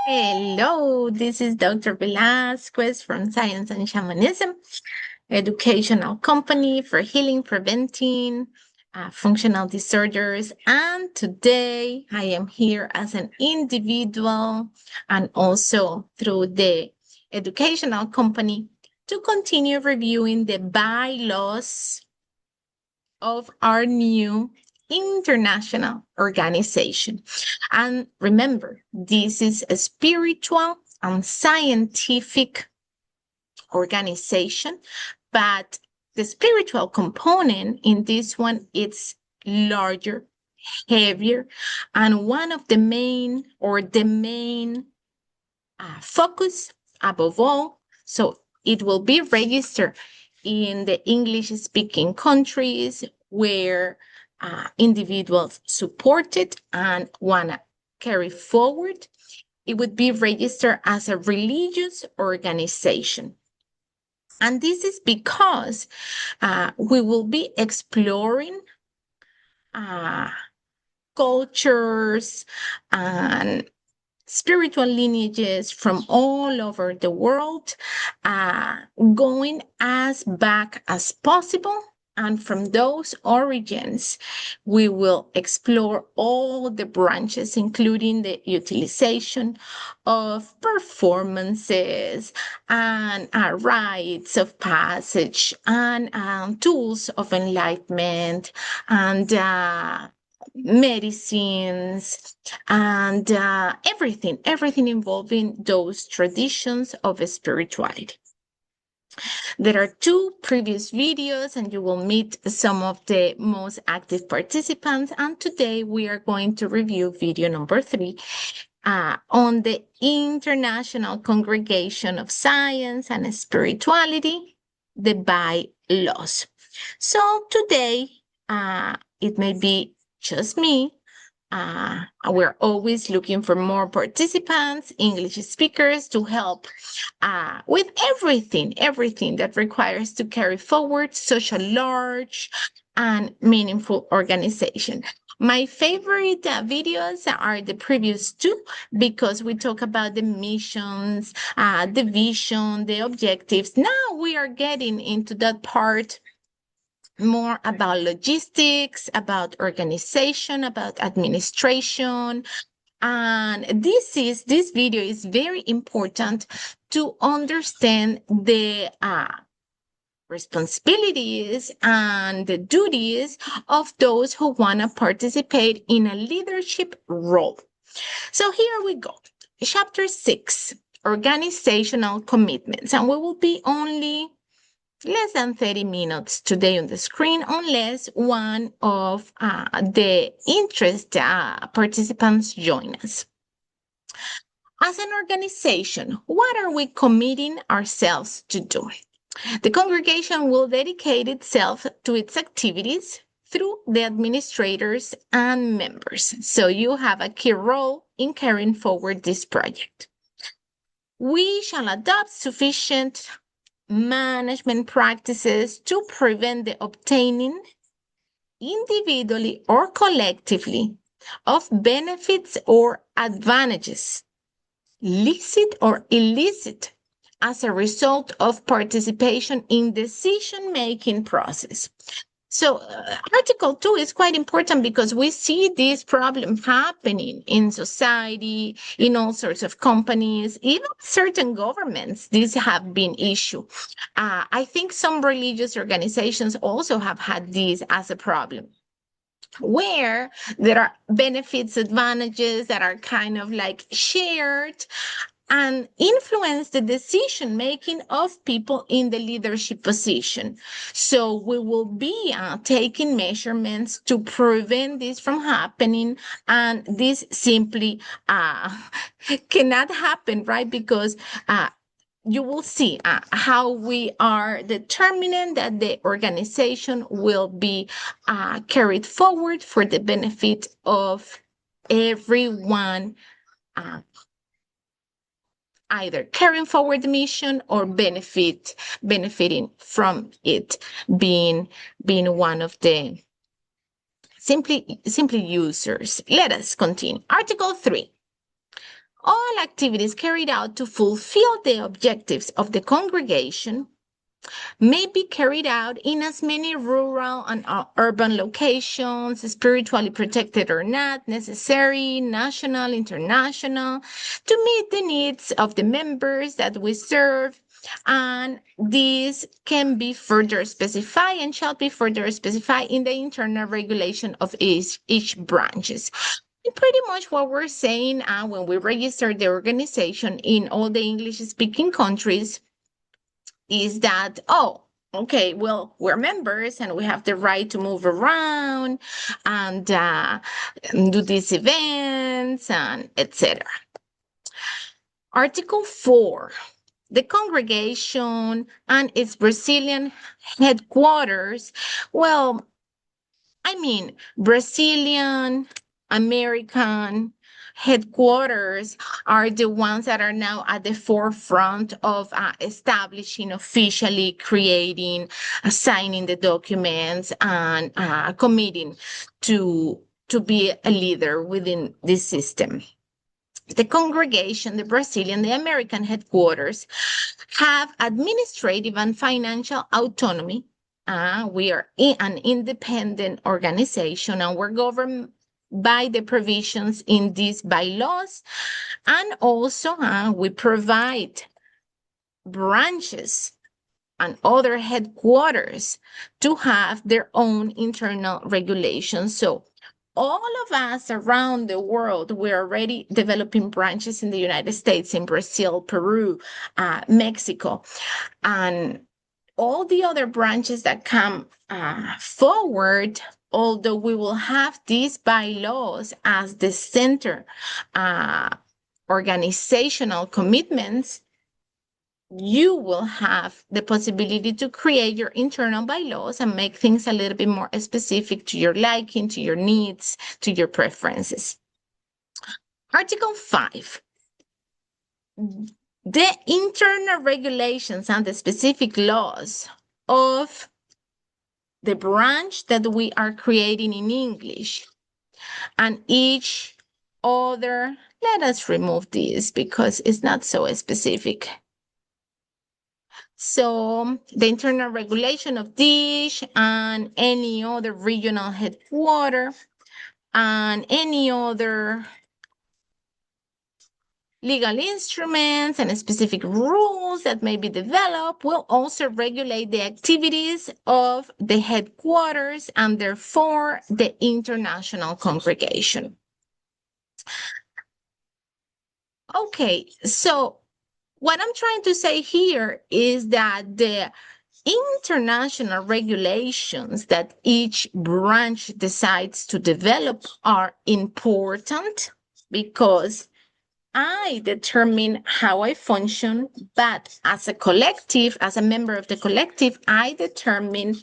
Hello, this is Dr. Velasquez from Science and Shamanism, educational company for healing, preventing functional disorders. And today I am here as an individual and also through the educational company to continue reviewing the bylaws of our new international organization. And remember, this is a spiritual and scientific organization, but the spiritual component in this one is larger, heavier, and one of the main focus above all. So it will be registered in the English speaking countries where individuals support it and want to carry forward. It would be registered as a religious organization. And this is because we will be exploring cultures and spiritual lineages from all over the world, going as back as possible. And from those origins, we will explore all the branches, including the utilization of performances and rites of passage and tools of enlightenment and medicines and everything involving those traditions of spirituality. There are two previous videos and you will meet some of the most active participants. And today we are going to review video number 3 on the International Congregation of Science and Spirituality, the Bylaws. So today it may be just me. We're always looking for more participants, English speakers to help with everything that requires to carry forward such a large and meaningful organization. My favorite videos are the previous two because we talk about the missions, the vision, the objectives. Now we are getting into that part more about logistics, about organization, about administration. And this video is very important to understand the responsibilities and the duties of those who want to participate in a leadership role. So here we go. Chapter 6, organizational commitments. And we will be only less than 30 minutes today on the screen, unless one of the interest participants join us. As an organization, what are we committing ourselves to do? The congregation will dedicate itself to its activities through the administrators and members. So you have a key role in carrying forward this project. We shall adopt sufficient management practices to prevent the obtaining individually or collectively of benefits or advantages, licit or illicit, as a result of participation in decision-making process. So Article 2 is quite important because we see this problem happening in society, in all sorts of companies, even certain governments. These have been issues. I think some religious organizations also have had this as a problem, where there are benefits, advantages that are kind of like shared and influence the decision making of people in the leadership position. So we will be taking measurements to prevent this from happening. And this simply cannot happen, right? Because you will see how we are determining that the organization will be carried forward for the benefit of everyone, either carrying forward the mission or benefiting from it, being one of the simply users. Let us continue. Article 3. All activities carried out to fulfill the objectives of the congregation may be carried out in as many rural and urban locations, spiritually protected or not, necessary, national, international, to meet the needs of the members that we serve. And these can be further specified and shall be further specified in the internal regulation of each branches. And pretty much what we're saying when we register the organization in all the English-speaking countries is that, oh, okay, well, we're members and we have the right to move around and do these events and etc. Article 4, the congregation and its Brazilian headquarters. Well, I mean, Brazilian, American headquarters are the ones that are now at the forefront of establishing, officially creating, signing the documents, and committing to be a leader within this system. The congregation, the Brazilian, the American headquarters have administrative and financial autonomy. We are an independent organization and we're governed by the provisions in these bylaws. And also we provide branches and other headquarters to have their own internal regulations. So all of us around the world, we're already developing branches in the United States, in Brazil, Peru, Mexico, and all the other branches that come forward, although we will have these bylaws as the center organizational commitments, you will have the possibility to create your internal bylaws and make things a little bit more specific to your liking, to your needs, to your preferences. Article 5. The internal regulations and the specific laws of the branch that we are creating in English and each other, let us remove this because it's not so specific. So the internal regulation of this and any other regional headquarter and any other legal instruments and specific rules that may be developed will also regulate the activities of the headquarters and therefore the international congregation. Okay, so what I'm trying to say here is that the international regulations that each branch decides to develop are important because I determine how I function, but as a collective, as a member of the collective, I determine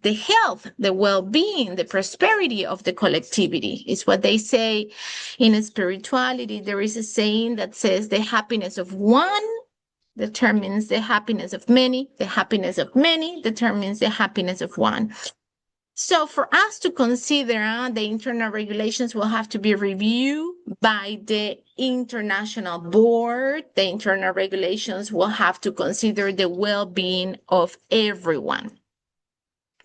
the health, the well-being, the prosperity of the collectivity. It's what they say in spirituality. There is a saying that says the happiness of one determines the happiness of many. The happiness of many determines the happiness of one. So for us to consider the internal regulations will have to be reviewed by the international board. The internal regulations will have to consider the well-being of everyone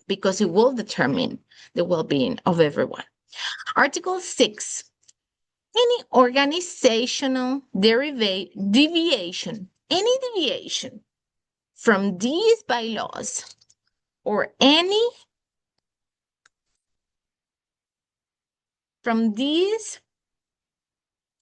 because it will determine the well-being of everyone. Article 6, any organizational deviation, any deviation from these bylaws or any from these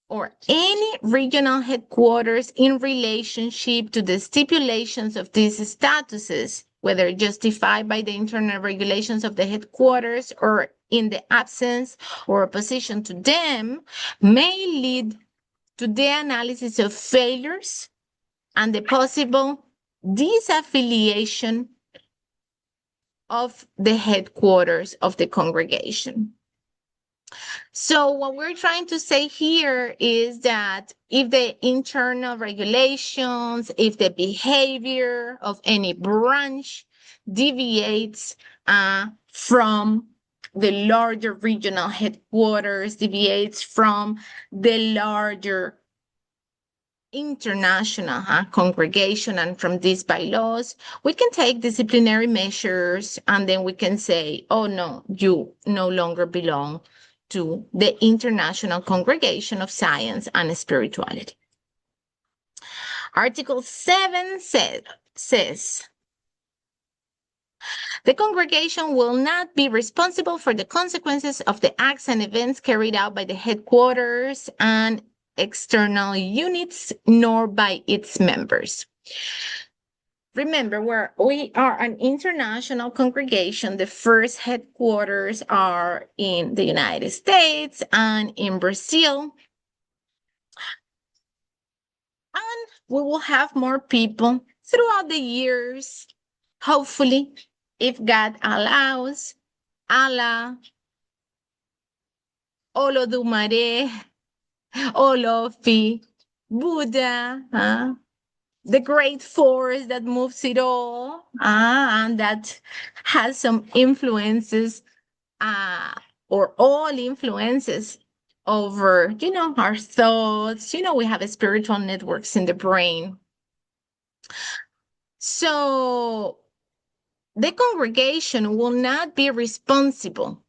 or any regional headquarters in relationship to the stipulations of these statuses, whether justified by the internal regulations of the headquarters or in the absence or opposition to them, may lead to the analysis of failures and the possible disaffiliation of the headquarters of the congregation. So what we're trying to say here is that if the internal regulations, if the behavior of any branch deviates from the larger regional headquarters, deviates from the larger international congregation, and from these bylaws, we can take disciplinary measures, and then we can say, oh no, you no longer belong to the International Congregation of Science and Spirituality. Article 7 says the congregation will not be responsible for the consequences of the acts and events carried out by the headquarters and external units, nor by its members. Remember, we are an international congregation. The first headquarters are in the United States and in Brazil. And we will have more people throughout the years, hopefully, if God allows. Allah, Olodumare, Olofi, Buddha, the great force that moves it all, and that has some influences, or all influences over, our thoughts. We have spiritual networks in the brain. So the congregation will not be responsible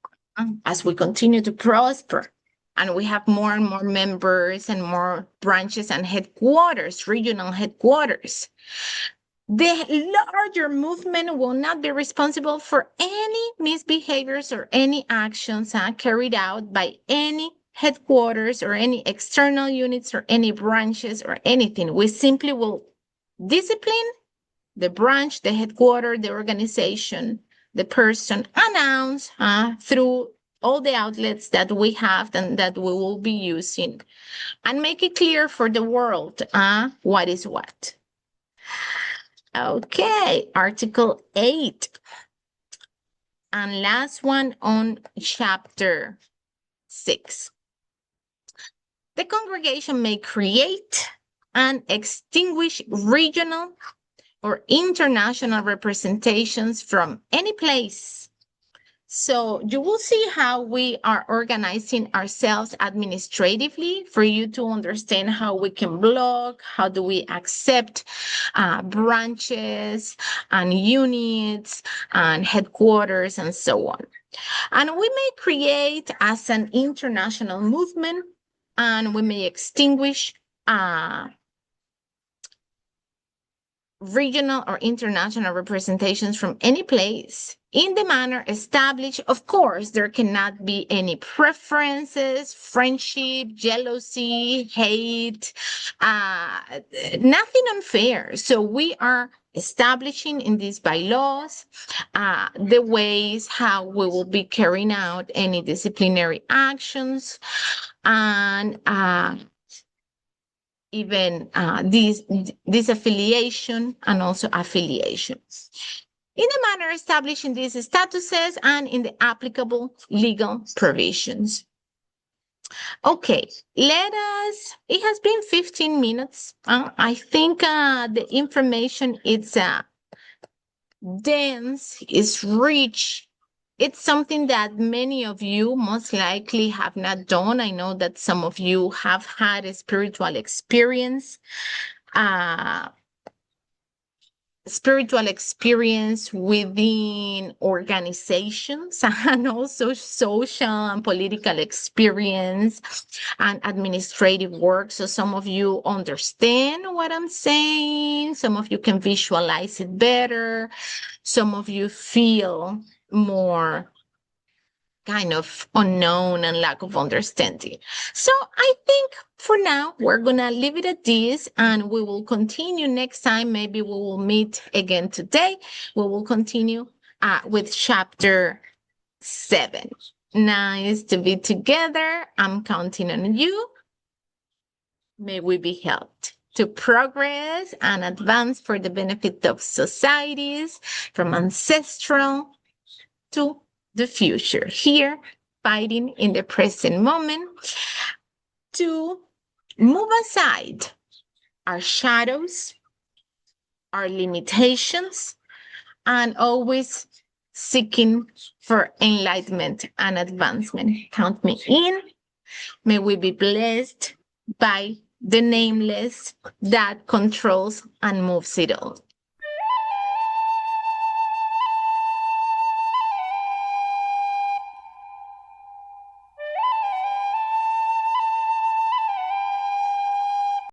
as we continue to prosper and we have more and more members and more branches and headquarters, regional headquarters. The larger movement will not be responsible for any misbehaviors or any actions carried out by any headquarters or any external units or any branches or anything. We simply will discipline the branch, the headquarters, the organization, the person, announce through all the outlets that we have and that we will be using, and make it clear for the world what is what. Okay, Article 8. And last one on Chapter 6. The congregation may create and extinguish regional or international representations from any place. So you will see how we are organizing ourselves administratively for you to understand how we can block, how do we accept branches and units and headquarters and so on. And we may create as an international movement, and we may extinguish regional or international representations from any place in the manner established. Of course, there cannot be any preferences, friendship, jealousy, hate, nothing unfair. So we are establishing in these bylaws the ways how we will be carrying out any disciplinary actions, and even disaffiliation and also affiliation, in the manner established in these statuses and in the applicable legal provisions. Okay, it has been 15 minutes. I think the information is dense, is rich. It's something that many of you most likely have not done. I know that some of you have had a spiritual experience within organizations, and also social and political experience and administrative work. So some of you understand what I'm saying. Some of you can visualize it better. Some of you feel more kind of unknown and lack of understanding. So I think for now, we're going to leave it at this, and we will continue next time. Maybe we will meet again today. We will continue with Chapter 7. Nice to be together. I'm counting on you. May we be helped to progress and advance for the benefit of societies, from ancestral to the future, here fighting in the present moment, to move aside our shadows, our limitations, and always seeking for enlightenment and advancement. Count me in. May we be blessed by the nameless that controls and moves it all.